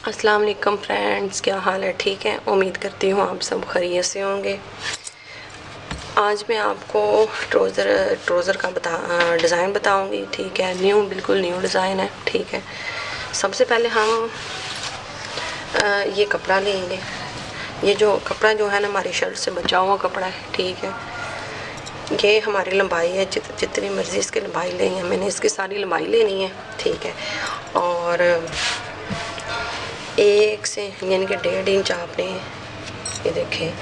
अस्सलाम वालेकुम फ्रेंड्स, क्या हाल है? ठीक है, उम्मीद करती हूँ आप सब खैरियत से होंगे। आज मैं आपको ट्रोज़र का डिज़ाइन बताऊँगी। ठीक है, बिल्कुल न्यू डिज़ाइन है। ठीक है, सबसे पहले हम ये कपड़ा लेंगे। ये जो कपड़ा जो है ना, हमारी शर्ट से बचा हुआ कपड़ा है। ठीक है, ये हमारी लंबाई है, जितनी मर्ज़ी इसकी लंबाई लेनी है। मैंने इसकी सारी लंबाई लेनी है। ठीक है, और 1 से यानी कि 1.5 इंच आपने, ये देखें,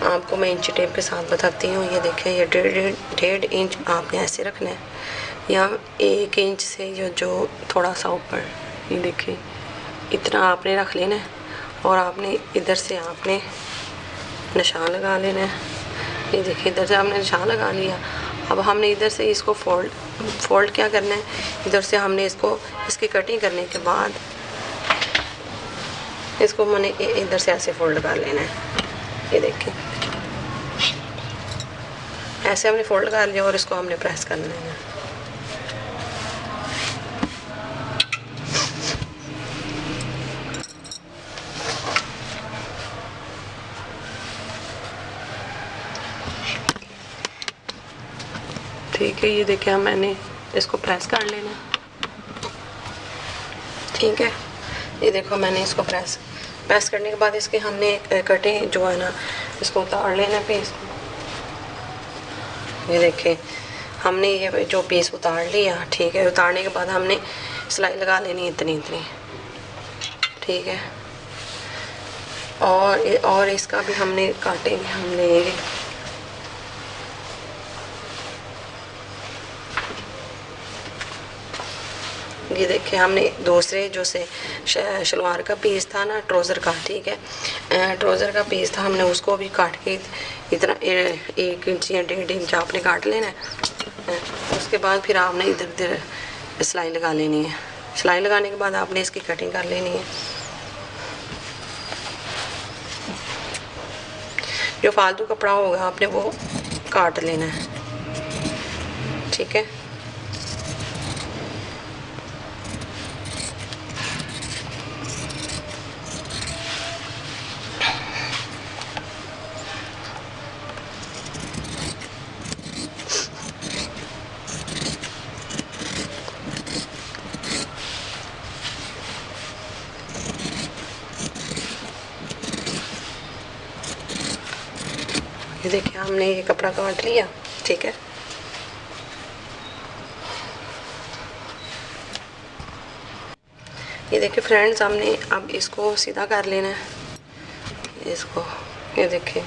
आपको मैं इंची टेप के साथ बताती हूँ। ये देखें, ये 1.5 इंच आपने ऐसे रखना है, या 1 इंच से जो थोड़ा सा ऊपर, ये देखें, इतना आपने रख लेना है। और आपने इधर से आपने निशान लगा लेना है। ये देखिए, इधर से हमने निशान लगा लिया। अब हमने इधर से इसको फोल्ड क्या करना है, इधर से हमने इसकी कटिंग करने के बाद इसको मैंने इधर से ऐसे फोल्ड कर लेना है। ये देखिए, ऐसे हमने फोल्ड कर लिया और इसको हमने प्रेस कर लेना है। ठीक है, ये देखिए, मैंने इसको प्रेस कर लेना है। ठीक है, ये देखो, मैंने इसको प्रेस करने के बाद इसके हमने कटिंग जो है ना, इसको उतार लेना है पीस को। ये देखें, हमने ये जो पीस उतार लिया। ठीक है, उतारने के बाद हमने सिलाई लगा लेनी इतनी। ठीक है, और इसका भी हमने काटेंगे, हम लेंगे। ये देखिए, हमने दूसरे जो से शलवार का पीस था ना, ट्राउज़र का, ठीक है, ट्राउज़र का पीस था, हमने उसको भी काट के इतना 1 इंच या 1.5 इंच आपने काट लेना है। उसके बाद फिर आपने इधर उधर सिलाई लगा लेनी है। सिलाई लगाने के बाद आपने इसकी कटिंग कर लेनी है। जो फालतू कपड़ा होगा आपने वो काट लेना है। ठीक है, ये देखिए, हमने ये कपड़ा काट लिया। ठीक है, ये देखिए फ्रेंड्स, हमने अब इसको सीधा कर लेना है। इसको, ये देखिए,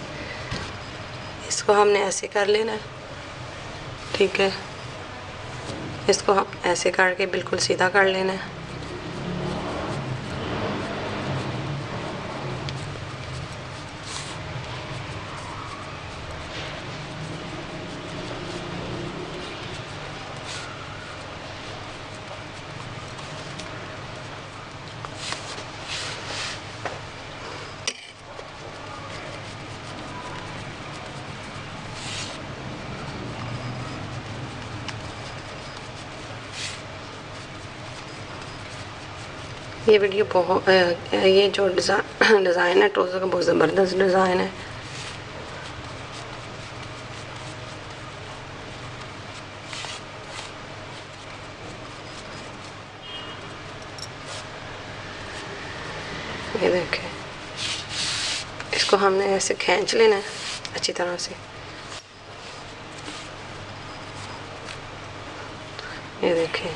इसको हमने ऐसे कर लेना है। ठीक है, इसको हम ऐसे करके बिल्कुल सीधा कर लेना है। ये वीडियो बहुत ये जो डिज़ाइन है ट्राउज़र का, बहुत ज़बरदस्त डिज़ाइन है। ये देखें, इसको हमने ऐसे खींच लेना है अच्छी तरह से। ये देखें,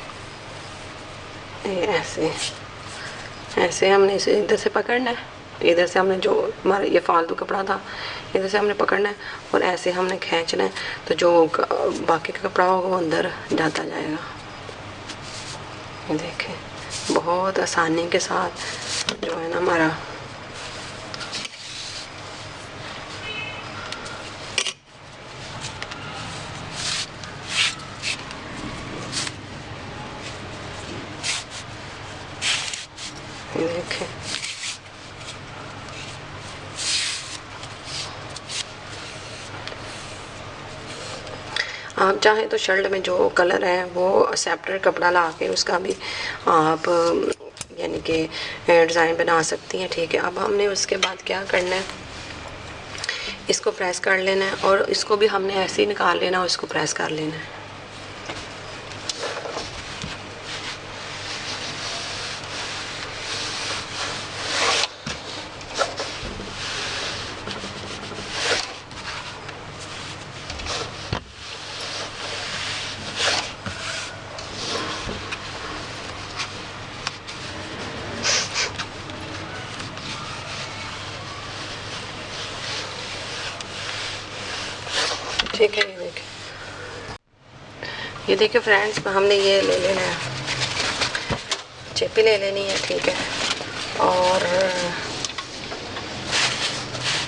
ये ऐसे हमने इसे इधर से पकड़ना है। इधर से हमने जो हमारा ये फालतू कपड़ा था, इधर से हमने पकड़ना है और ऐसे हमने खींचना है, तो जो बाकी का कपड़ा होगा वो अंदर जाता जाएगा। ये देखें, बहुत आसानी के साथ जो है ना हमारा ये देखें, आप चाहें तो शर्ट में जो कलर है वो सेपरेट कपड़ा ला के उसका भी आप यानी कि डिज़ाइन बना सकती हैं। ठीक है, अब हमने उसके बाद क्या करना है, इसको प्रेस कर लेना है और इसको भी हमने ऐसे ही निकाल लेना और इसको प्रेस कर लेना है। ठीक है, ये देखिए फ्रेंड्स, हमने ये ले लेना है, चेपी ले लेनी है। ठीक है, और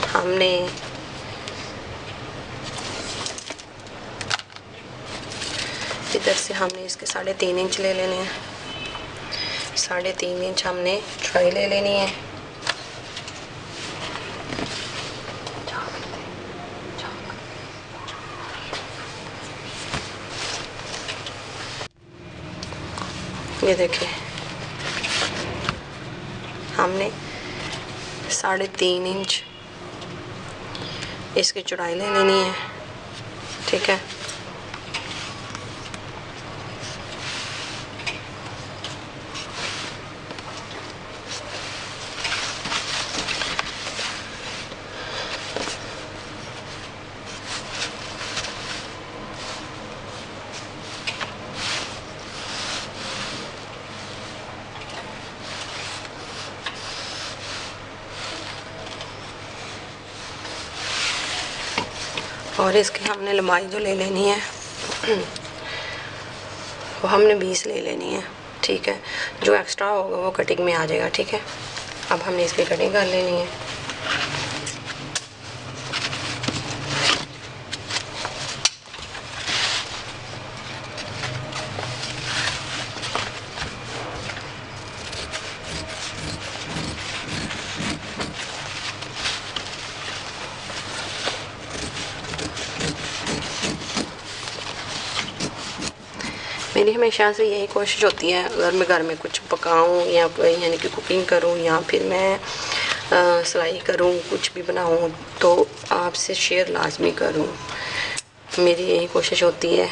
हमने इधर से हमने इसके 3.5 इंच ले लेने हैं। 3.5 इंच हमने ट्राई ले लेनी है। ये देखिए, हमने 3.5 इंच इसकी चौड़ाई ले लेनी है। ठीक है, और इसकी हमने लंबाई जो ले लेनी है वो हमने 20 ले लेनी है। ठीक है, जो एक्स्ट्रा होगा वो कटिंग में आ जाएगा। ठीक है, अब हमने इसकी कटिंग कर लेनी है। मेरी हमेशा से यही कोशिश होती है, अगर मैं घर में कुछ पकाऊं या यानी कि कुकिंग करूं या फिर मैं सिलाई करूं, कुछ भी बनाऊं, तो आपसे शेयर लाजमी करूं। मेरी यही कोशिश होती है।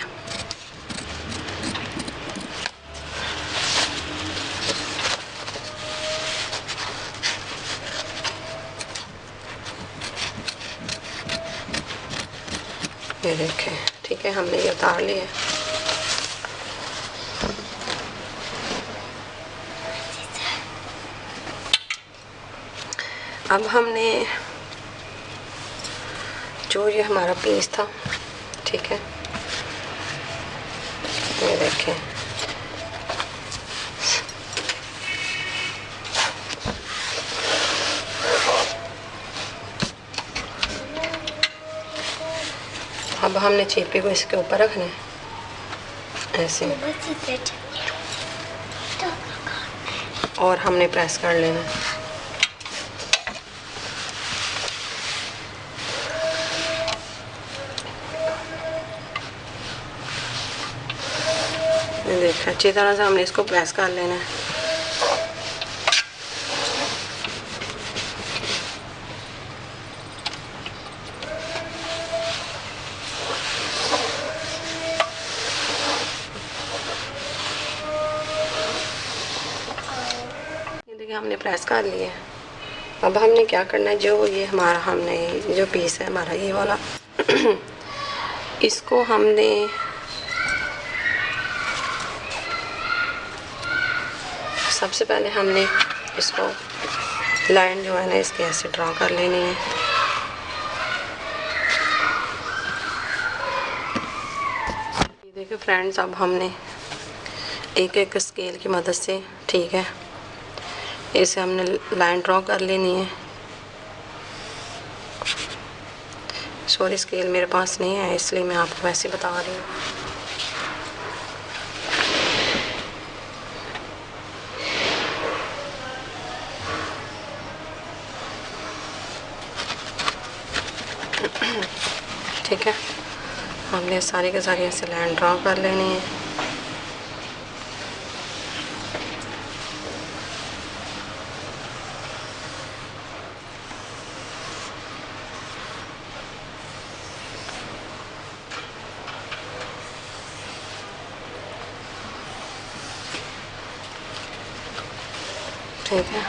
ये देखें, ठीक है, हमने ये उतार लिया। अब हमने जो ये हमारा पीस था, ठीक है, ये देखें, अब हमने चेपी को इसके ऊपर रखना है ऐसे, और हमने प्रेस कर लेना है। देखा, अच्छी तरह से हमने इसको प्रेस कर लेना है। ये देखिए, हमने प्रेस कर लिया है। अब हमने क्या करना है, जो ये हमारा हमने जो पीस है हमारा ये वाला इसको हमने सबसे पहले हमने इसको लाइन जो है ना इसके ऐसे ड्रा कर लेनी है। ये देखिए फ्रेंड्स, अब हमने एक एक स्केल की मदद से, ठीक है, इसे हमने लाइन ड्रॉ कर लेनी है। सॉरी, स्केल मेरे पास नहीं है, इसलिए मैं आपको वैसे बता रही हूँ। ठीक है, हमने सारी के सारी ऐसे लाइन ड्रॉ कर लेनी है। ठीक है।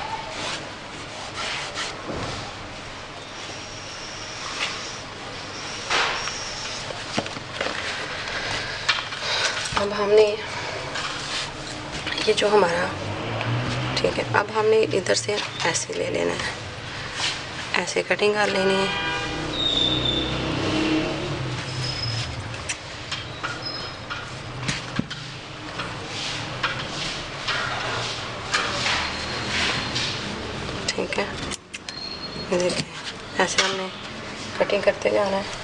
अब हमने ये जो हमारा, ठीक है, अब हमने इधर से ऐसे ले लेना है, ऐसे कटिंग कर लेनी है। ठीक है, ये देखिए ऐसे हमने कटिंग करते जाना है।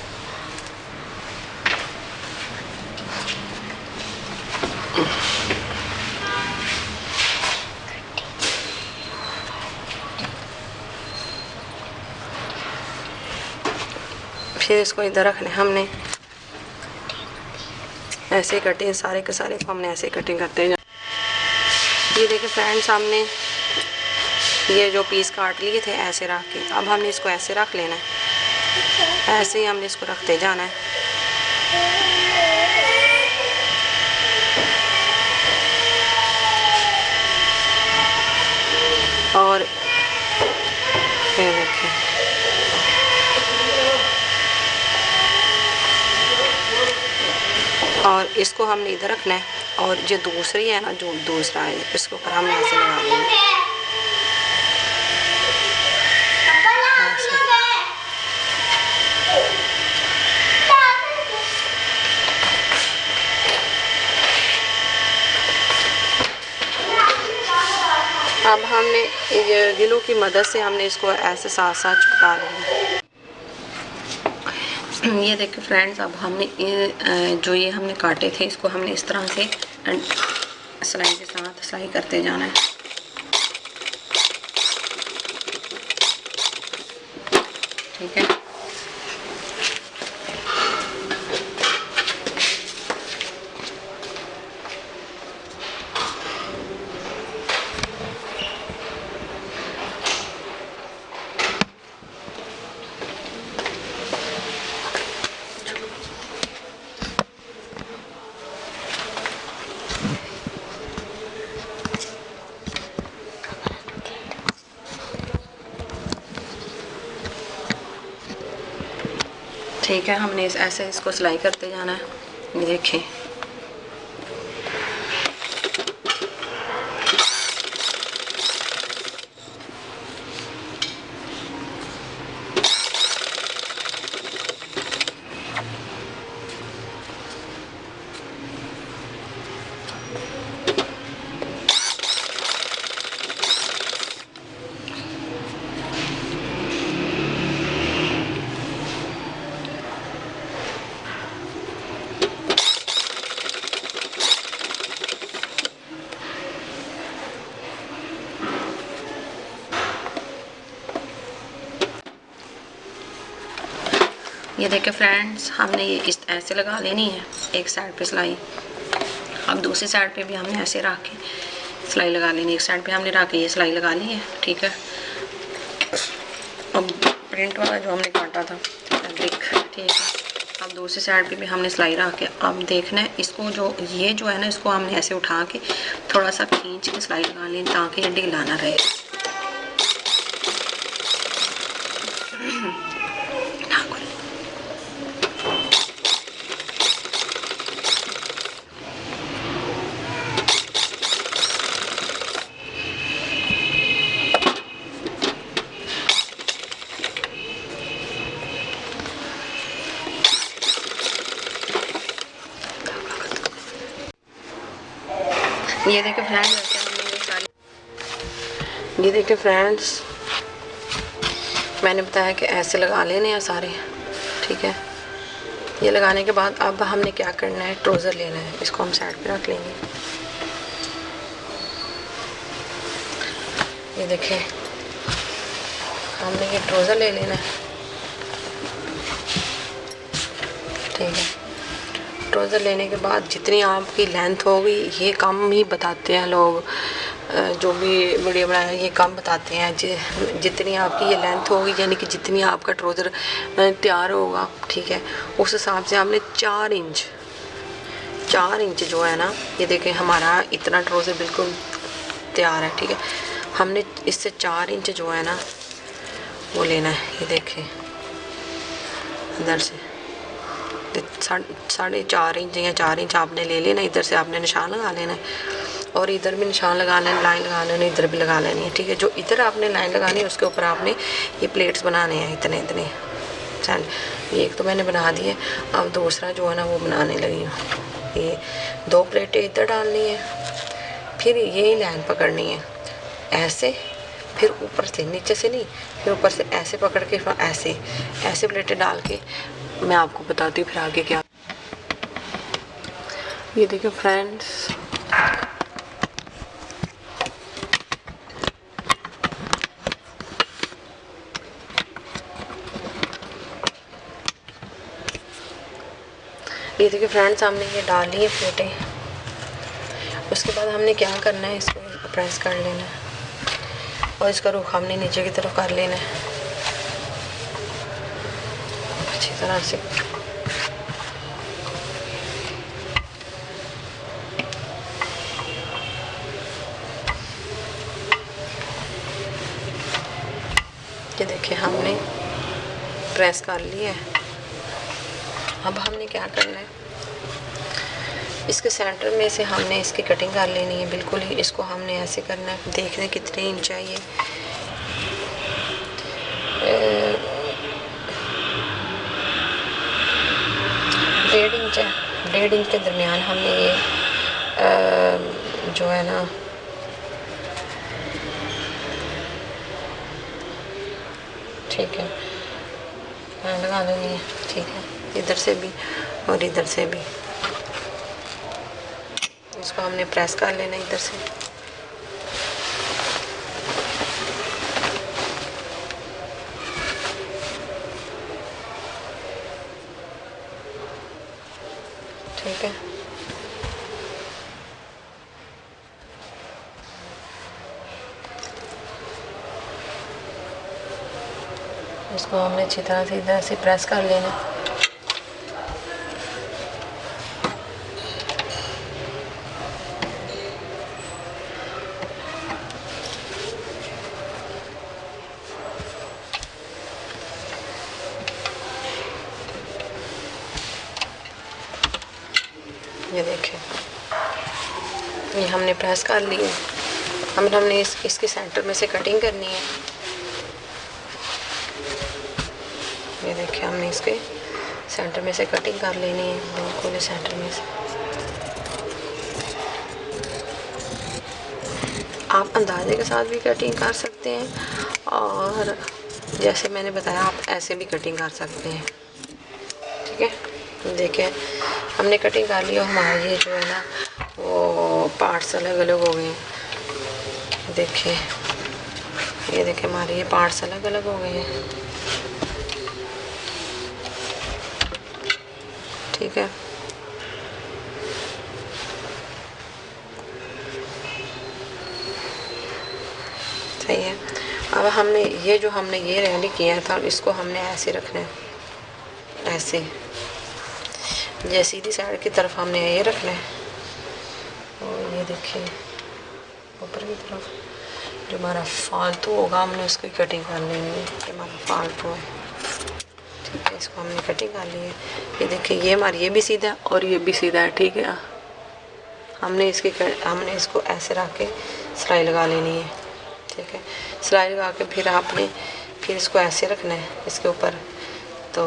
फिर इसको इधर रखना है हमने, ऐसे कटिंग सारे के सारे को हमने ऐसे कटिंग करते जाना। ये देखिए फ्रेंड्स, हमने ये जो पीस काट लिए थे ऐसे रख के, अब हमने इसको ऐसे रख लेना है, ऐसे ही हमने इसको रखते जाना है। और ये देखिए और इसको हमने इधर रखना है, और जो दूसरी है ना, जो दूसरा है इसके ऊपर हमने ऐसे लगा देना है। अब हमने ये गिलू की मदद से हमने इसको ऐसे साथ साथ चिपका लेना। ये देखिए फ्रेंड्स, अब हमने जो ये हमने काटे थे इसको हमने इस तरह से सिलाई के साथ सिलाई करते जाना है। ठीक है, ठीक है, हमने ऐसे इसको सिलाई करते जाना है। ये देखें, ये देखिए फ्रेंड्स, हमने ये इस ऐसे लगा लेनी है एक साइड पे सिलाई। अब दूसरी साइड पे भी हमने ऐसे रख के सिलाई लगा लेनी है। एक साइड पे हमने रख के ये सिलाई लगा ली है। ठीक है, अब प्रिंट वाला जो हमने काटा था ठीक है, अब दूसरी साइड पे भी हमने सिलाई रख के, अब देखना है इसको, जो ये जो है ना, इसको हमने ऐसे उठा के थोड़ा सा खींच के सिलाई लगा लेनी ताकि ये ढीला ना रहे। ये देखिए फ्रेंड्स, ऐसे हमने ये सारी, ये देखिए फ्रेंड्स, मैंने बताया कि ऐसे लगा लेने हैं सारे। ठीक है, ये लगाने के बाद अब हमने क्या करना है, ट्राउज़र लेना है, इसको हम साइड पे रख लेंगे। ये देखिए, हमने ये ट्राउज़र ले लेना है। ठीक है, ट्राउज़र लेने के बाद जितनी आपकी लेंथ होगी, ये कम ही बताते हैं लोग, जो भी वीडियो बनाए ये कम बताते हैं। जितनी आपकी ये लेंथ होगी, यानी कि जितनी आपका ट्राउज़र तैयार होगा, ठीक है, उस हिसाब से हमने 4 इंच जो है ना, ये देखें हमारा इतना ट्राउज़र बिल्कुल तैयार है। ठीक है, हमने इससे 4 इंच जो है ना वो लेना है। ये देखें अंदर से 4.5 इंच या 4 इंच आपने ले लेना। इधर से आपने निशान लगा लेना है और इधर भी निशान लगा लेना, लाइन लगा लेना, इधर भी लगा लेनी है। ठीक है, जो इधर आपने लाइन लगानी है उसके ऊपर आपने ये प्लेट्स बनाने हैं इतने इतने सैंड। ये एक तो मैंने बना दी है, अब दूसरा जो है ना वो बनाने लगी हूँ। ये 2 प्लेटें इधर डालनी है, फिर यही लाइन पकड़नी है ऐसे, फिर ऊपर से नीचे से नहीं, फिर ऊपर से ऐसे पकड़ के फिर ऐसे ऐसे प्लेटें डाल के मैं आपको बताती हूँ फिर आगे क्या। ये देखिए फ्रेंड्स, ये देखिए फ्रेंड्स, हमने ये डाली है प्लेटें। उसके बाद हमने क्या करना है, इसको प्रेस कर लेना है और इसका रुख हमने नीचे की तरफ कर लेना है अच्छी तरह से। ये देखिए हमने प्रेस कर लिया है। अब हमने क्या करना है, इसके सेंटर में से हमने इसकी कटिंग कर लेनी है बिल्कुल ही। इसको हमने ऐसे करना है, देखने कितने इंच चाहिए। 1.5 इंच है, 1.5 इंच के दरमियान हमने ये जो है ना ठीक है लगा लेनी है। ठीक है, इधर से भी और इधर से भी इसको हमने प्रेस कर लेना इधर से। ठीक है, इसको हमने अच्छी तरह से इधर से प्रेस कर लेना। ये देखें, ये हमने प्रेस कर लिए। हमने इसके सेंटर में से कटिंग करनी है। ये देखिए, हमने इसके सेंटर में से कटिंग कर लेनी है बिल्कुल सेंटर में से। आप अंदाजे के साथ भी कटिंग कर सकते हैं और जैसे मैंने बताया आप ऐसे भी कटिंग कर सकते हैं। ठीक है, देखिए हमने कटिंग कर ली और हमारा ये जो है ना वो पार्ट्स अलग अलग हो गए। देखिए, ये देखिए हमारे ये पार्ट्स अलग अलग हो गए हैं। ठीक है, सही है। अब हमने ये जो हमने ये रेडी किया था इसको हमने ऐसे रखना है, ऐसे जैसे सीधी साइड की तरफ हमने ये रखना है। और ये देखिए ऊपर की तरफ जो हमारा फालतू होगा हमने उसकी कटिंग कर लेनी है। ये हमारा फालतू है। ठीक है, इसको हमने कटिंग कर ली है। ये देखिए, ये हमारी ये भी सीधा है और ये भी सीधा है। ठीक है, हमने इसको ऐसे रख के सिलाई लगा लेनी है। ठीक है, सिलाई लगा के फिर इसको ऐसे रखना है इसके ऊपर, तो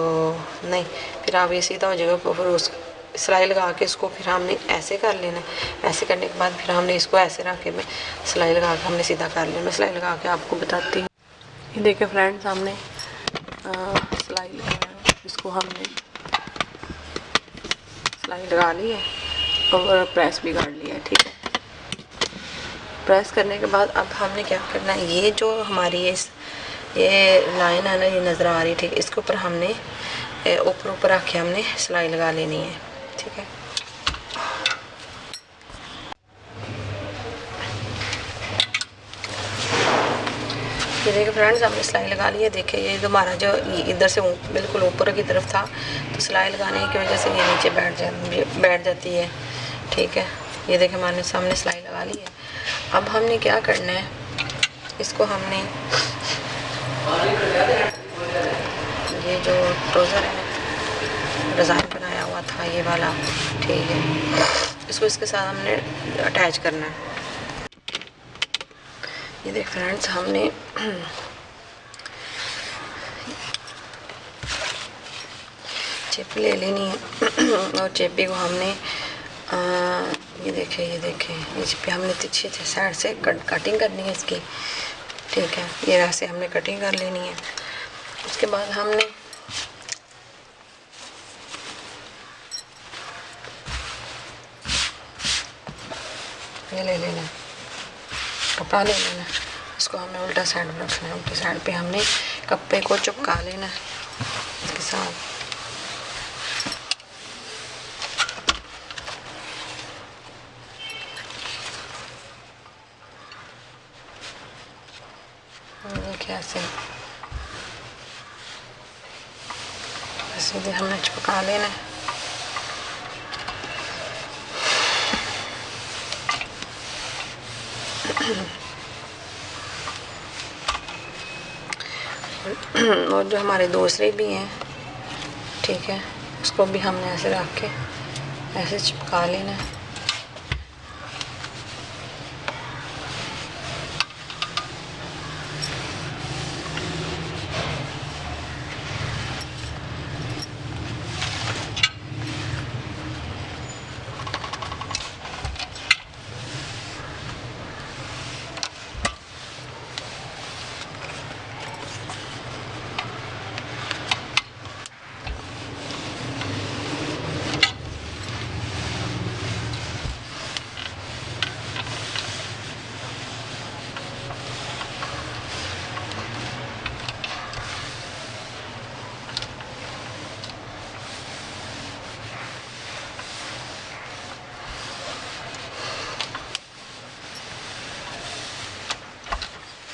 नहीं फिर आप ये सीधा हो जाएगा। फिर उस सिलाई लगा के इसको फिर हमने ऐसे कर लेना है। ऐसे करने के बाद फिर हमने इसको ऐसे रख के सिलाई लगा के हमने सीधा कर लेना। मैं सिलाई लगा के आपको बताती हूँ। ये देखिए फ्रेंड्स, हमने सिलाई लगाया, इसको हमने सिलाई लगा ली है और प्रेस भी कर लिया है। ठीक है, प्रेस करने के बाद अब हमने क्या करना है, ये जो हमारी ये लाइन है ना, ये नज़र आ रही है। ठीक है, इसके ऊपर हमने ऊपर रख के हमने सिलाई लगा लेनी है। ठीक है, ये देखिए फ्रेंड्स, हमने सिलाई लगा ली है। देखिए ये हमारा जो इधर से बिल्कुल ऊपर की तरफ था, तो सिलाई लगाने की वजह से ये नीचे बैठ जाती है। ठीक है, ये देखिए हमारे सामने सिलाई लगा ली है। अब हमने क्या करना है, इसको हमने ये जो ट्राउज़र है डिज़ाइन बनाया हुआ था ये वाला, ठीक है, इसको इसके साथ हमने अटैच करना है। ये देख फ्रेंड्स, हमने चिप ले लेनी है और चिप्पी को हमने ये देखें इस पे हमने तिरछे साइड से कटिंग करनी है इसकी, ठीक है। ये ऐसे हमने कटिंग कर लेनी है। उसके बाद हमने ये ले लेना, कपड़ा ले लेना, इसको हमने उल्टा साइड में रखना है। उल्टी साइड पे हमने कपड़े को चिपका लेना इसके साथ। देखिए ऐसे सीधे हमने चिपका लेना है। और जो हमारे दूसरे भी हैं, ठीक है, उसको भी हमने ऐसे रख के ऐसे चिपका लेना है।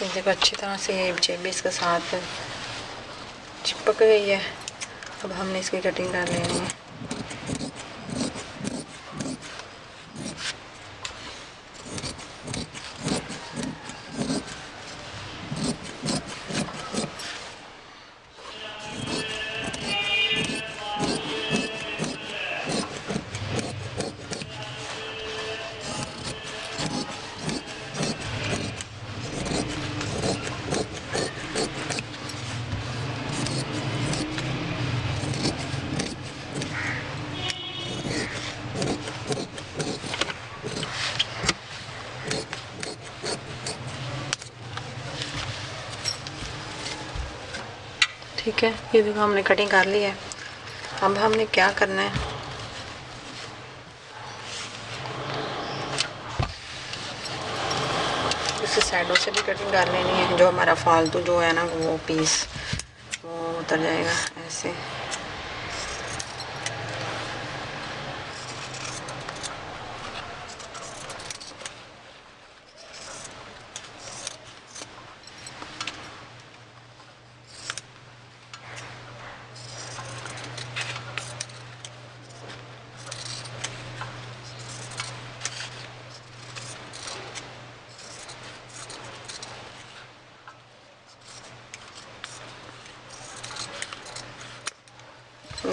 देखो अच्छी तरह से ये जेबी इसके साथ चिपक गई है। अब हमने इसकी कटिंग कर लेनी है। ठीक है, ये देखो हमने कटिंग कर ली है। अब हमने क्या करना है, इस साइडों से भी कटिंग कर लेनी है। जो हमारा फालतू जो है ना वो पीस वो उतर जाएगा ऐसे।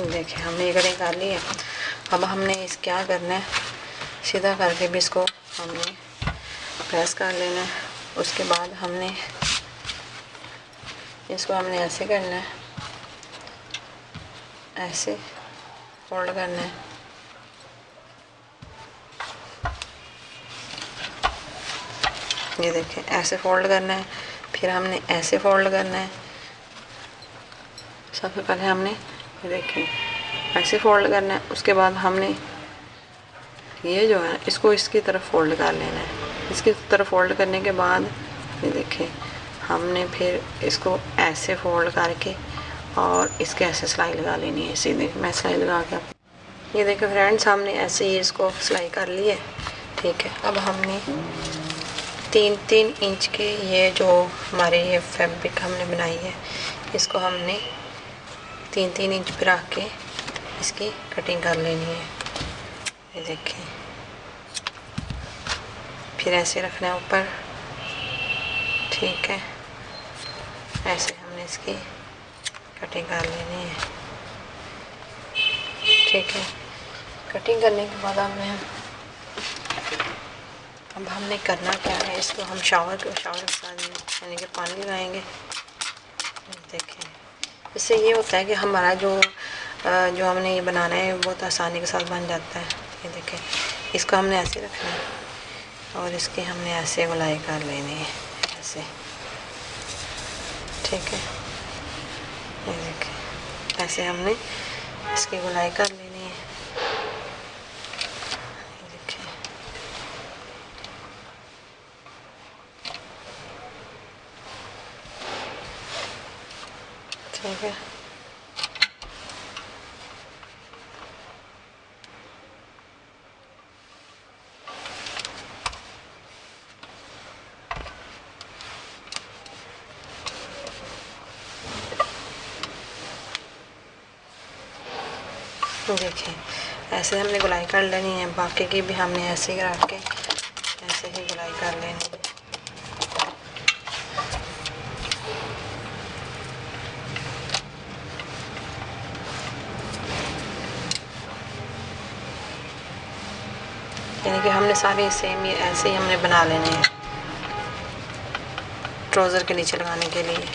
देखिए हमने ये कटिंग कर ली है। अब हमने इस क्या करना है, सीधा करके भी इसको हमने प्रेस कर लेना है। उसके बाद हमने इसको हमने ऐसे करना है, ऐसे फोल्ड करना है। ये देखिए ऐसे फोल्ड करना है, फिर हमने ऐसे फोल्ड करना है। सबसे पहले हमने ये देखिए ऐसे फोल्ड करना है। उसके बाद हमने ये जो है इसको इसकी तरफ फोल्ड कर लेना है। इसकी तरफ फोल्ड करने के बाद ये देखिए हमने फिर इसको ऐसे फोल्ड करके और इसके ऐसे सिलाई लगा लेनी है। सीधे मैं सिलाई लगा कर ये देखिए फ्रेंड्स, हमने ऐसे ही इसको सिलाई कर ली है, ठीक है। अब हमने 3-3 इंच के ये जो हमारे ये फैब्रिक हमने बनाई है, इसको हमने 3-3 इंच पे रख के इसकी कटिंग कर लेनी है। ये देखिए फिर ऐसे रखना है ऊपर, ठीक है, ऐसे हमने इसकी कटिंग कर लेनी है। ठीक है, कटिंग करने के बाद अब हमने करना क्या है, इसको हम शावर के साथ यानी कि पानी लगाएंगे। देखें, इससे ये होता है कि हमारा जो हमने ये बनाना है बहुत आसानी के साथ बन जाता है। ये देखें, इसको हमने ऐसे रखना है और इसकी हमने ऐसे गोलाई कर लेनी है, ऐसे। ठीक है, ये देखें, ऐसे हमने इसकी गोलाई कर लेनी है। ये देखें, ठीक है, देखिए ऐसे हमने गुलाई कर लेनी है। बाकी की भी हमने ऐसे ही रख के ऐसे ही गुलाई कर लेनी है। यानी कि हमने सारे सेम ये ऐसे ही हमने बना लेने हैं ट्राउज़र के नीचे लगाने के लिए।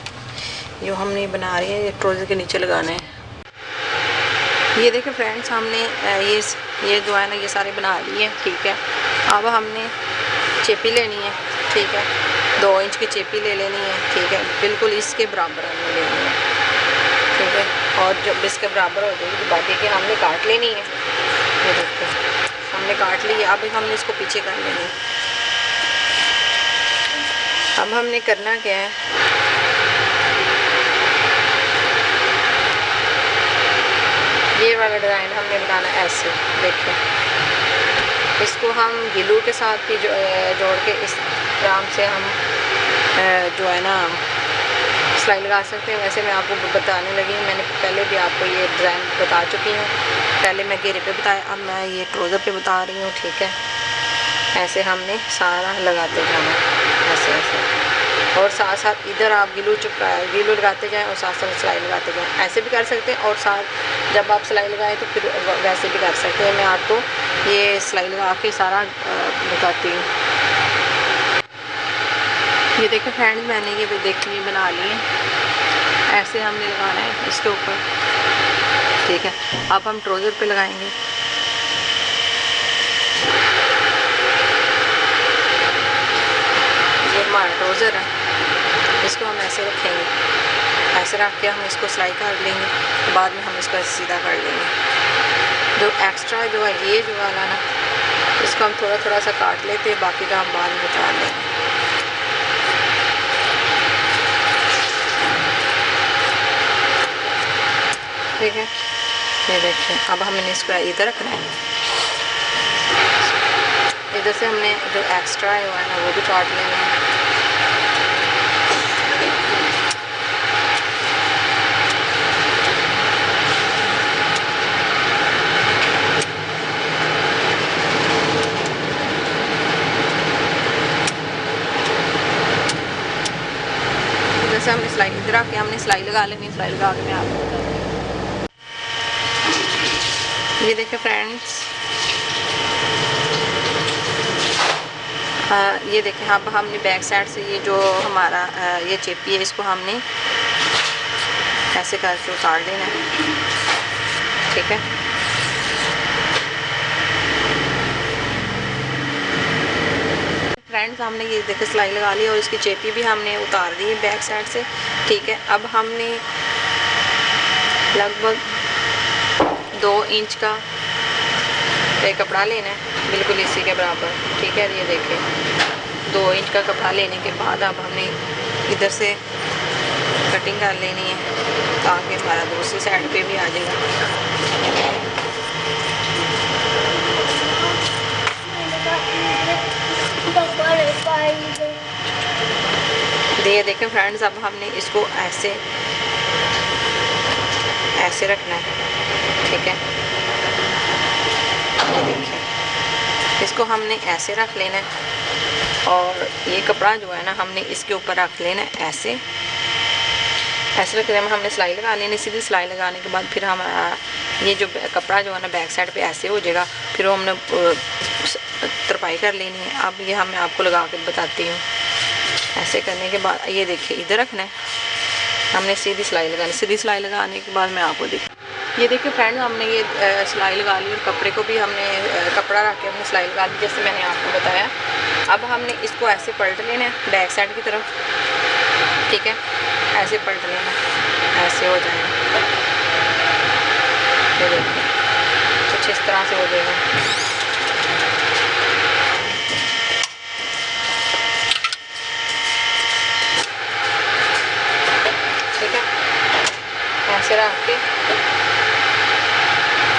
जो हमने बना रही है ये ट्राउज़र के नीचे लगाने हैं। ये देखिए फ्रेंड्स, हमने ये जो है ना ये सारे बना लिए हैं। ठीक है, अब हमने चेपी लेनी है। ठीक है, 2 इंच की चेपी ले लेनी है। ठीक है, बिल्कुल इसके बराबर हमने लेनी है। ठीक है, और जब इसके बराबर हो जाएगी तो बाकी की हमने काट लेनी है। ये देखिए हमने काट ली है। अब हमने इसको पीछे कर लेनी है। अब हमने करना क्या है, ये वाला डिज़ाइन हमने बनाना ऐसे। देखिए, इसको हम गिलू के साथ भी जोड़ के इस आराम से हम जो है ना सिलाई लगा सकते हैं। वैसे मैं आपको बताने लगी हूँ, मैंने पहले भी आपको ये डिज़ाइन बता चुकी हूँ। पहले मैं घेरे पे बताया, अब मैं ये ट्राउज़र पे बता रही हूँ। ठीक है, ऐसे हमने सारा लगाते जाना ऐसे ऐसे, और साथ साथ इधर आप गिलू लगाते जाएं और साथ साथ सिलाई लगाते जाएं। ऐसे भी कर सकते हैं और साथ जब आप सिलाई लगाएं तो फिर वैसे भी कर सकते हैं। मैं आपको ये सिलाई लगा के सारा बताती हूँ। ये देखिए फ्रेंड्स, मैंने ये देखिए बना लिए, ऐसे हमने लगाना है इसके ऊपर। ठीक है, अब हम ट्राउज़र पे लगाएंगे। ये हमारा ट्राउज़र है, इसको हम ऐसे रखेंगे। ऐसे रख के हम इसको सिलाई कर लेंगे, बाद में हम इसको सीधा कर लेंगे। जो एक्स्ट्रा जो है ये जो वाला ना, इसको हम थोड़ा थोड़ा सा काट लेते हैं, बाकी का हम बाद में बचा लेंगे। ठीक है, ये देखिए, अब हमने इसको इधर रखना है। इधर से हमने जो एक्स्ट्रा है ना वो भी काट लेना है। जैसे हमने सिलाई इधर आके हमने सिलाई लगा लेनी। सिलाई लगा के मैं आपको बता दूँ। ये देखिए फ्रेंड्स, ये देखें, अब हमने बैक साइड से ये जो हमारा ये चेपी है इसको हमने ऐसे करके उतार देना है। ठीक है, फ्रेंड्स, हमने ये देखिए सिलाई लगा ली और इसकी चेपी भी हमने उतार दी है बैक साइड से। ठीक है, अब हमने लगभग 2 इंच का एक कपड़ा लेना है, बिल्कुल इसी के बराबर। ठीक है, ये देखिए 2 इंच का कपड़ा लेने के बाद अब हमने इधर से कटिंग कर लेनी है ताकि हमारा दूसरी साइड पे भी आ जाएगा। ये देखें फ्रेंड्स, अब हमने इसको ऐसे ऐसे रखना है। ठीक है, ये देखिए, इसको हमने ऐसे रख लेना है और ये कपड़ा जो है ना हमने इसके ऊपर रख लेना ऐसे ऐसे रखने में हमने सिलाई लगा लेनी। सीधी सिलाई लगाने के बाद फिर हम ये जो कपड़ा जो है ना बैक साइड पे ऐसे हो जाएगा, फिर वो हमने तरपाई कर लेनी है। अब ये मैं आपको लगा के बताती हूँ। ऐसे करने के बाद ये देखिए इधर रखना है, हमने सीधी सिलाई लगानी। सीधी सिलाई लगाने के बाद मैं आपको ये देखिए फ्रेंड्स, हमने ये सिलाई लगा ली और कपड़े को भी हमने कपड़ा रख के हमने सिलाई लगा ली जैसे मैंने आपको बताया। अब हमने इसको ऐसे पलट लेना है बैक साइड की तरफ, ठीक है, ऐसे पलट लेना, ऐसे हो जाएगा। ये देखिए कुछ इस तरह से हो जाएगा। ठीक है, ऐसे रख के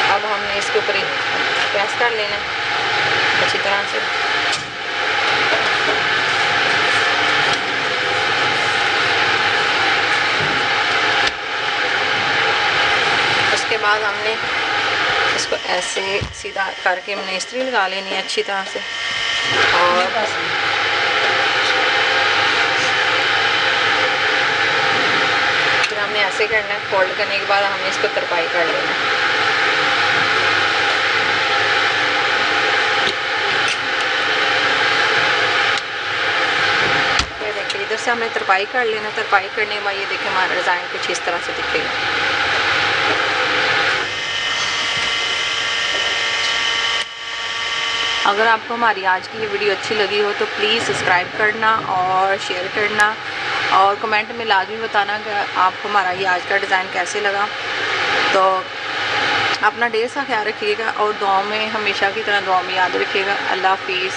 अब हमने इसके ऊपर प्रेस कर लेना है अच्छी तरह से। उसके बाद हमने इसको ऐसे सीधा करके हमने इस्त्री लगा लेनी है अच्छी तरह से। और फिर हमने ऐसे करना है, फोल्ड करने के बाद हमने इसको तरपाई कर लेना है। ये देखिए इधर से हमने तरपाई कर लेना। तरपाई करने के बाद ये देखिए हमारा डिज़ाइन कुछ इस तरह से दिखेगा। अगर आपको हमारी आज की ये वीडियो अच्छी लगी हो तो प्लीज़ सब्सक्राइब करना और शेयर करना और कमेंट में लाजमी बताना कि आपको हमारा ये आज का डिज़ाइन कैसे लगा। तो अपना ढेर सा ख्याल रखिएगा और दुआ में हमेशा की तरह दुआ में याद रखिएगा। अल्लाह हाफिज़।